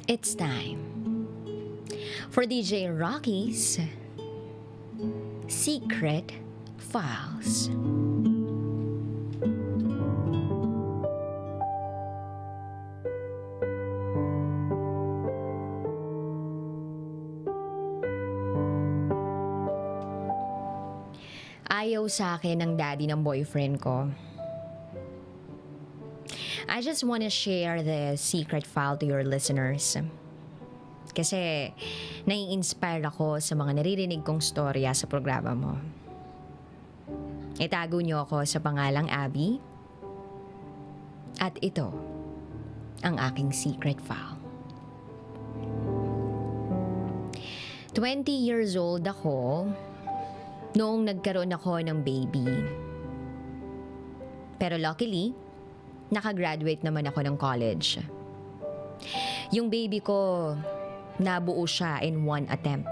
It's time for DJ Rocky's Secret Files. Ayaw sa akin ng daddy ng boyfriend ko. I just wanna share the secret file to your listeners. Kasi nai-inspire ako sa mga naririnig kong storya sa programa mo. Itago niyo ako sa pangalang Abby. At ito ang aking secret file. 20 years old ako noong nagkaroon ako ng baby. Pero luckily, nakagraduate naman ako ng college. Yung baby ko, nabuo siya in one attempt.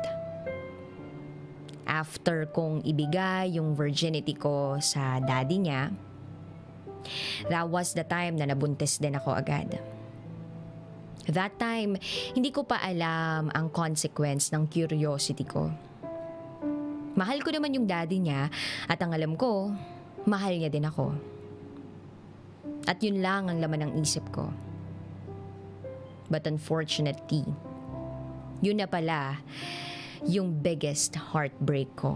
After kong ibigay yung virginity ko sa daddy niya, that was the time na nabuntis din ako agad. That time, hindi ko pa alam ang consequence ng curiosity ko. Mahal ko naman yung daddy niya at ang alam ko, mahal niya din ako. At yun lang ang laman ng isip ko. But unfortunately, yun na pala yung biggest heartbreak ko.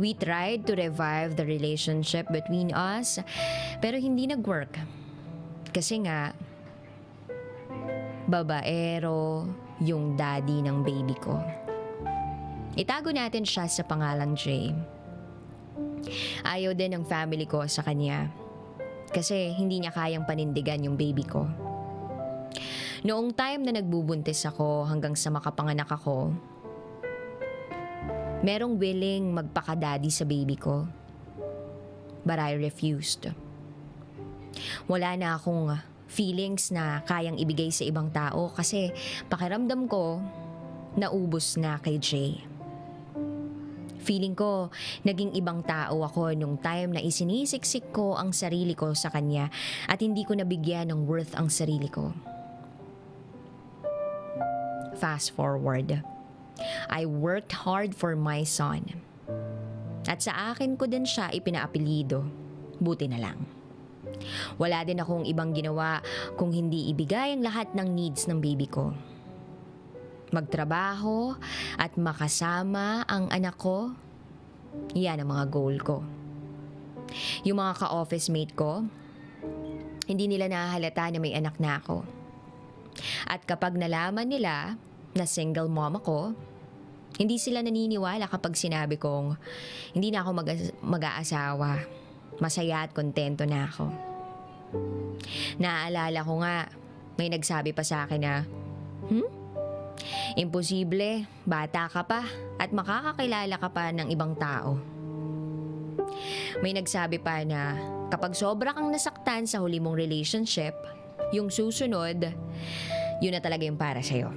We tried to revive the relationship between us, pero hindi nag-work. Kasi nga, babaero yung daddy ng baby ko. Itago natin siya sa pangalang Jay. Ayaw din ng family ko sa kanya kasi hindi niya kayang panindigan yung baby ko. Noong time na nagbubuntis ako hanggang sa makapanganak ako, merong willing magpakadaddy sa baby ko. But I refused. Wala na akong feelings na kayang ibigay sa ibang tao kasi pakiramdam ko naubos na kay Jay. Feeling ko, naging ibang tao ako nung time na isinisiksik ko ang sarili ko sa kanya at hindi ko nabigyan ng worth ang sarili ko. Fast forward, I worked hard for my son. At sa akin ko din siya ipinaapelido. Buti na lang. Wala din akong ibang ginawa kung hindi ibigay ang lahat ng needs ng baby ko. Magtrabaho at makasama ang anak ko, yan ang mga goal ko. Yung mga ka-office mate ko, hindi nila nahahalata na may anak na ako. At kapag nalaman nila na single mom ako, hindi sila naniniwala kapag sinabi kong hindi na ako mag-aasawa. Masaya at kontento na ako. Naaalala ko nga, may nagsabi pa sa akin na, imposible, bata ka pa at makakakilala ka pa ng ibang tao. May nagsabi pa na kapag sobra kang nasaktan sa huli mong relationship, yung susunod, yun na talaga yung para sa'yo.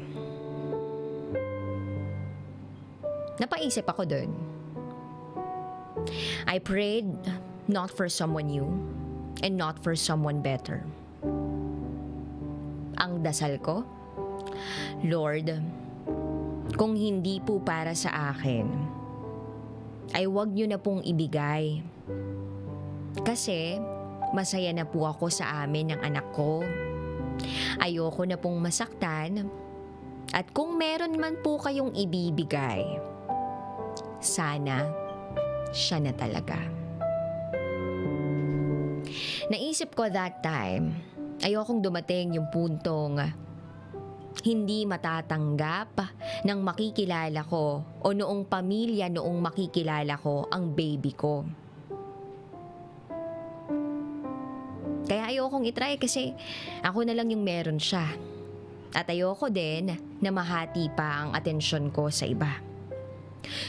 Napaisip ako dun. I prayed not for someone new and not for someone better. Ang dasal ko, Lord, kung hindi po para sa akin, ay huwag niyo na pong ibigay. Kasi masaya na po ako sa amin ng anak ko. Ayoko na pong masaktan. At kung meron man po kayong ibibigay, sana siya na talaga. Naisip ko that time, ayokong dumating yung puntong hindi matatanggap ng makikilala ko o noong pamilya noong makikilala ko ang baby ko. Kaya ayokong itry kasi ako na lang yung meron siya. At ayoko din na mahati pa ang atensyon ko sa iba.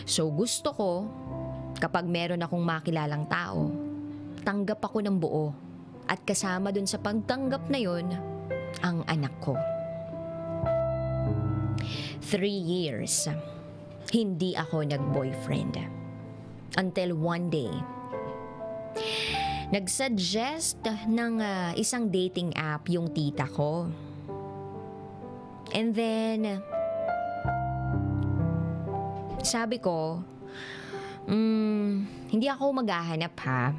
So gusto ko, kapag meron akong makilalang tao, tanggap ako ng buo at kasama dun sa pagtanggap na yun, ang anak ko. 3 years, hindi ako nag-boyfriend. Until one day, nagsuggest ng isang dating app yung tita ko. And then, sabi ko, hindi ako maghahanap ha.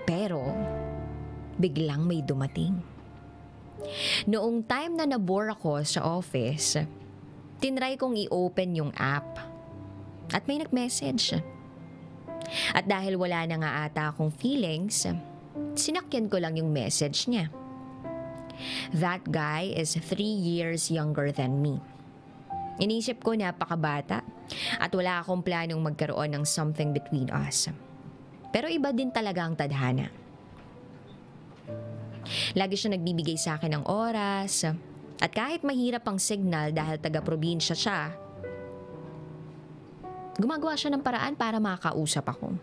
Pero, biglang may dumating. Noong time na nabore ako sa office, tinry kong i-open yung app. At may nag-message. At dahil wala na nga ata akong feelings, sinakyan ko lang yung message niya. That guy is 3 years younger than me. Inisip ko napakabata at wala akong planong magkaroon ng something between us. Pero iba din talaga ang tadhana. Lagi siya nagbibigay sa akin ng oras at kahit mahirap ang signal dahil taga-probinsya siya, gumagawa siya ng paraan para makakausap ako.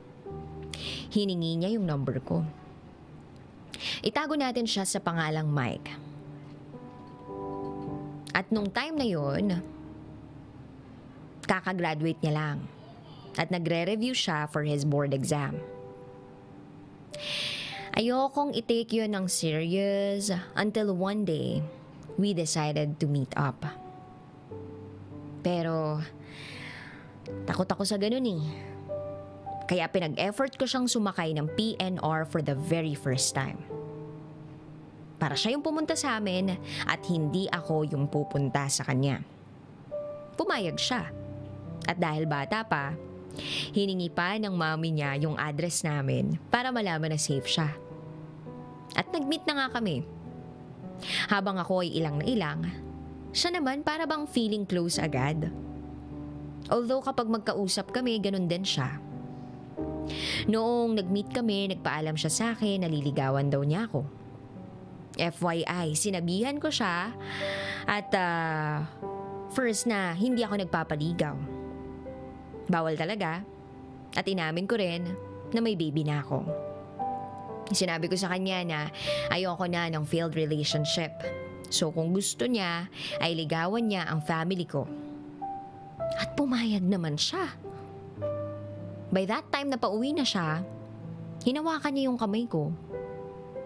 Hiningi niya yung number ko. Itago natin siya sa pangalang Mike. At nung time na yon, kakagraduate niya lang at nagre-review siya for his board exam. Ayokong i-take yun ng serious until one day, we decided to meet up. Pero, takot ako sa ganun eh. Kaya pinag-effort ko siyang sumakay ng PNR for the very first time. Para siya yung pumunta sa amin at hindi ako yung pupunta sa kanya. Pumayag siya. At dahil bata pa, hiningi pa ng mami niya yung address namin para malaman na safe siya. At nag-meet na nga kami. Habang ako ay ilang na ilang, siya naman para bang feeling close agad. Although kapag magkausap kami, ganun din siya. Noong nag-meet kami, nagpaalam siya sa akin na liligawan daw niya ako. FYI, sinabihan ko siya at first na hindi ako nagpapaligaw. Bawal talaga at inamin ko rin na may baby na ako. Sinabi ko sa kanya na ayoko na ng failed relationship. So kung gusto niya, ay ligawan niya ang family ko. At pumayag naman siya. By that time na pauwi na siya, hinawakan niya yung kamay ko.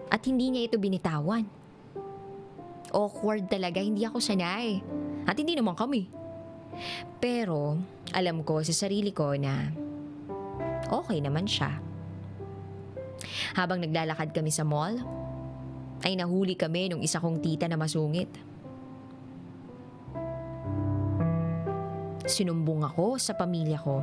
At hindi niya ito binitawan. Awkward talaga, hindi ako sanay. At hindi naman kami. Pero alam ko sa sarili ko na okay naman siya. Habang naglalakad kami sa mall, ay nahuli kami nung isa kong tita na masungit. Sinumbong ako sa pamilya ko.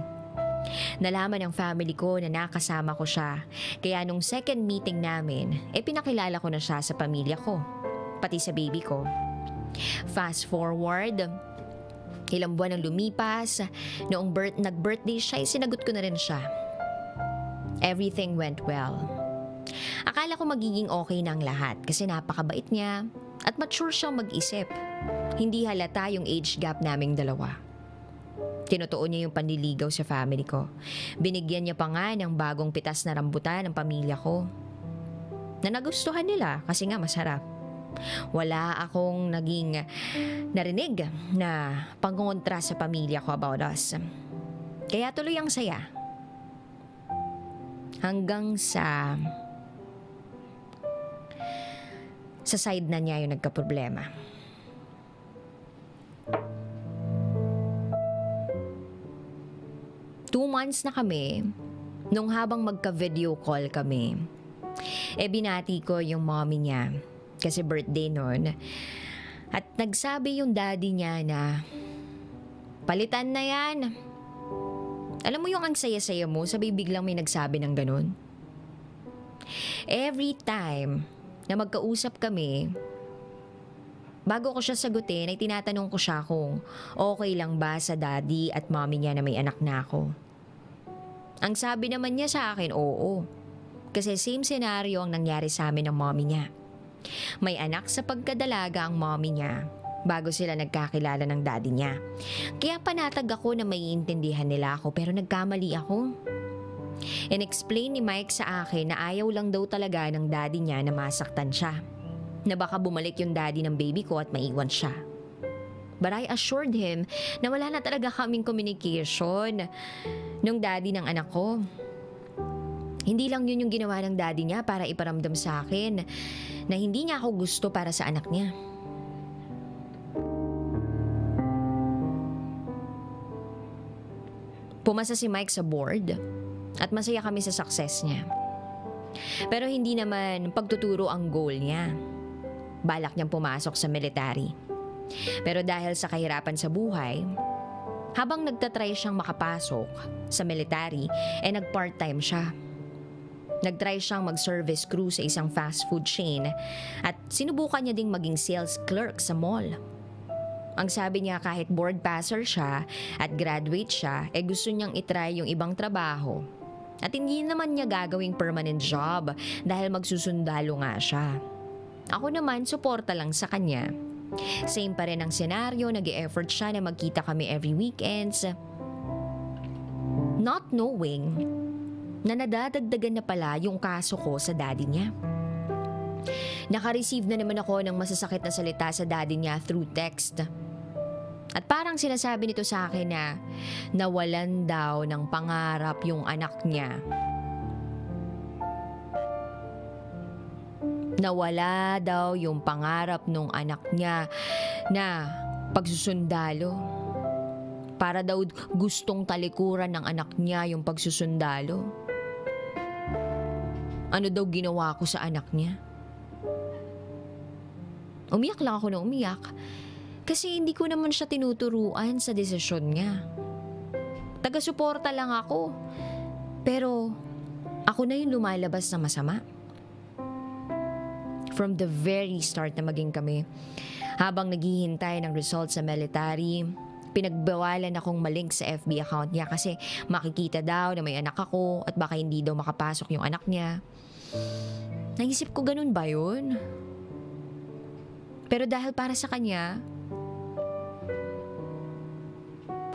Nalaman ng family ko na nakasama ko siya. Kaya nung second meeting namin, pinakilala ko na siya sa pamilya ko. Pati sa baby ko. Fast forward, ilang buwan ang lumipas. Noong nag-birthday siya, sinagot ko na rin siya. Everything went well. Akala ko magiging okay na ang lahat kasi napakabait niya at mature siyang mag-isip. Hindi halata yung age gap naming dalawa. Tinutuon niya yung panliligaw sa family ko. Binigyan niya pa nga ng bagong pitas na rambutan ng pamilya ko. Na nagustuhan nila kasi nga masarap. Wala akong naging narinig na pangontra sa pamilya ko about us. Kaya tuloy ang saya. Hanggang sa side na niya yung nagkaproblema. Two months na kami, nung habang magka-video call kami, binati ko yung mommy niya kasi birthday nun. At nagsabi yung daddy niya na, palitan na yan. Alam mo yung ang saya-saya mo, sabi biglang may nagsabi ng ganun. Every time na magkausap kami, bago ko siya sagutin ay tinatanong ko siya kung okay lang ba sa daddy at mommy niya na may anak na ako. Ang sabi naman niya sa akin, oo. Kasi same scenario ang nangyari sa amin ng mommy niya. May anak sa pagkadalaga ang mommy niya bago sila nagkakilala ng daddy niya. Kaya panatag ako na maiintindihan nila ako pero nagkamali ako. In-explain ni Mike sa akin na ayaw lang daw talaga ng daddy niya na masaktan siya. Na baka bumalik yung daddy ng baby ko at maiwan siya. But I assured him na wala na talaga kaming communication nung daddy ng anak ko. Hindi lang yun yung ginawa ng daddy niya para iparamdam sa akin na hindi niya ako gusto para sa anak niya. Pumasa si Mike sa board at masaya kami sa success niya. Pero hindi naman pagtuturo ang goal niya. Balak niyang pumasok sa military. Pero dahil sa kahirapan sa buhay, habang nagtatry siyang makapasok sa military, nag-part-time siya. Nagtry siyang mag-service crew sa isang fast food chain at sinubukan niya ding maging sales clerk sa mall. Ang sabi niya kahit board passer siya at graduate siya, gusto niyang itry yung ibang trabaho. At hindi naman niya gagawing permanent job dahil magsusundalo nga siya. Ako naman, suporta lang sa kanya. Same pa rin ang senaryo, nag-e-effort siya na magkita kami every weekends. Not knowing na nadadagdagan na pala yung kaso ko sa daddy niya. Naka-receive na naman ako ng masasakit na salita sa daddy niya through text. At parang sinasabi nito sa akin na nawalan daw ng pangarap yung anak niya. Nawala daw yung pangarap nung anak niya na pagsusundalo. Para daw gustong talikuran ng anak niya yung pagsusundalo. Ano daw ginawa ko sa anak niya? Umiyak lang ako na umiyak. Kasi hindi ko naman siya tinuturuan sa desisyon niya. Taga-suporta lang ako. Pero ako na yung lumalabas na masama. From the very start na maging kami, habang naghihintay ng results sa military, pinagbawalan akong malink sa FB account niya kasi makikita daw na may anak ako at baka hindi daw makapasok yung anak niya. Naisip ko ganun ba yun? Pero dahil para sa kanya,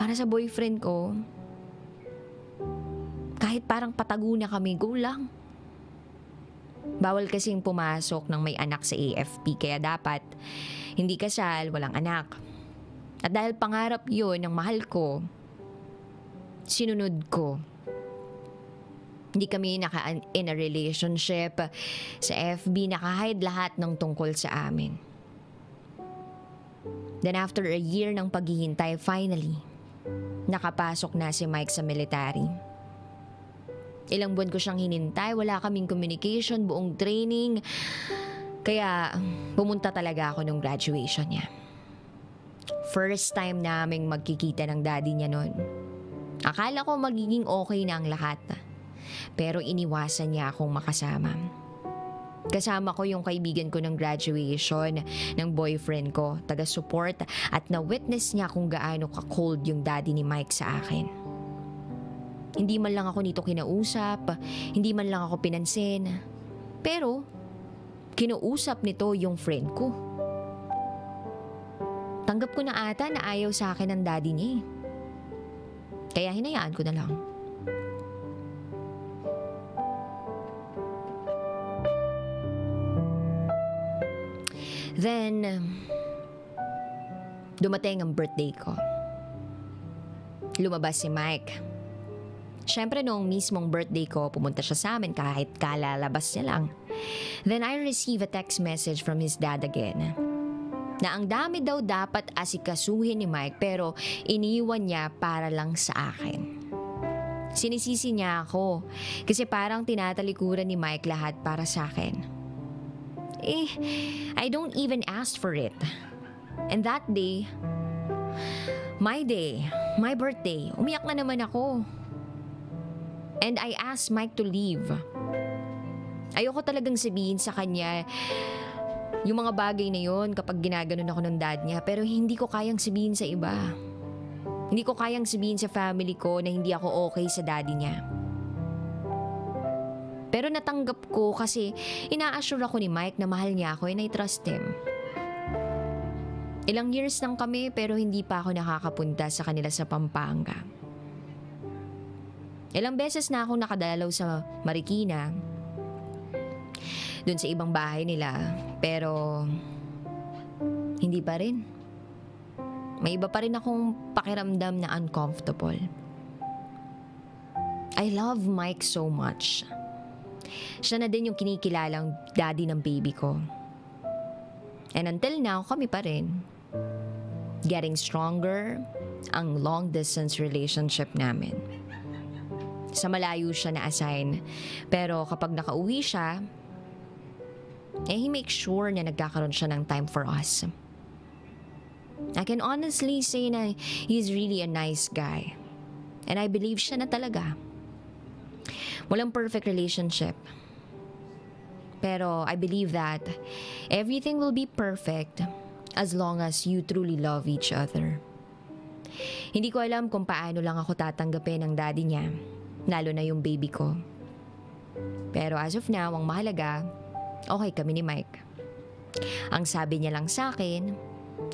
para sa boyfriend ko, kahit parang patago na kami, go lang. Bawal kasing pumasok ng may anak sa AFP kaya dapat hindi kasal, walang anak. At dahil pangarap yun ng mahal ko, sinunod ko. Hindi kami in a relationship. Sa FB, nakahide lahat ng tungkol sa amin. Then after a year ng paghihintay, finally, nakapasok na si Mike sa military. Ilang buwan ko siyang hinintay, wala kaming communication, buong training. Kaya pumunta talaga ako nung graduation niya. First time naming magkikita ng daddy niya noon. Akala ko magiging okay na ang lahat. Pero iniwasan niya akong makasama. Kasama ko yung kaibigan ko ng graduation ng boyfriend ko, taga-support, at na-witness niya kung gaano ka-cold yung daddy ni Mike sa akin. Hindi man lang ako nito kinausap, hindi man lang ako pinansin. Pero, kinausap nito yung friend ko. Tanggap ko na ata na ayaw sa akin ng daddy niya eh. Kaya hinayaan ko na lang. Then, dumating ang birthday ko. Lumabas si Mike. Siyempre noong mismong birthday ko, pumunta siya sa amin kahit kalalabas niya lang. Then I receive a text message from his dad again. Na ang dami daw dapat asikasuhin ni Mike pero iniwan niya para lang sa akin. Sinisisi niya ako kasi parang tinatalikuran ni Mike lahat para sa akin. I don't even ask for it. And that day, my birthday, umiyak na naman ako. And I asked Mike to leave. Ayoko talagang sabihin sa kanya yung mga bagay na yon kapag ginaganon ako ng dad niya. Pero hindi ko kayang sabihin sa iba. Hindi ko kayang sabihin sa family ko na hindi ako okay sa daddy niya. Pero natanggap ko kasi ina-assure ako ni Mike na mahal niya ako and I trust him. Ilang years lang kami pero hindi pa ako nakakapunta sa kanila sa Pampanga. Ilang beses na akong nakadalaw sa Marikina, dun sa ibang bahay nila, pero hindi pa rin. May iba pa rin akong pakiramdam na uncomfortable. I love Mike so much. Siya na din yung kinikilalang daddy ng baby ko. And until now, kami pa rin. Getting stronger ang long distance relationship namin. sa malayo siya na-assign. Pero kapag nakauwi siya, he makes sure na nagkakaroon siya ng time for us. I can honestly say na he's really a nice guy. And I believe siya na talaga. Walang perfect relationship. Pero I believe that everything will be perfect as long as you truly love each other. Hindi ko alam kung paano lang ako tatanggapin ng daddy niya, lalo na yung baby ko. Pero as of now, ang mahalaga, okay kami ni Mike. Ang sabi niya lang sa akin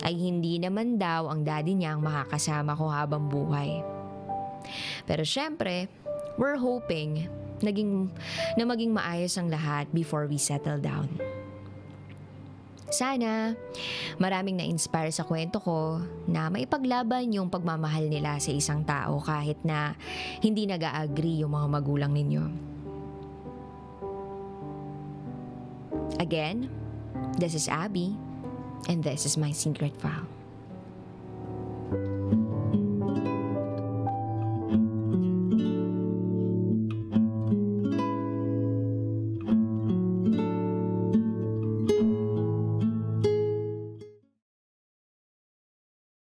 ay hindi naman daw ang daddy niya ang makakasama ko habang buhay. Pero syempre, we're hoping na maging maayos ang lahat before we settle down. Sana maraming na-inspire sa kwento ko na maipaglaban yung pagmamahal nila sa isang tao kahit na hindi nag-a-agree yung mga magulang ninyo. Again, this is Abby and this is my secret file.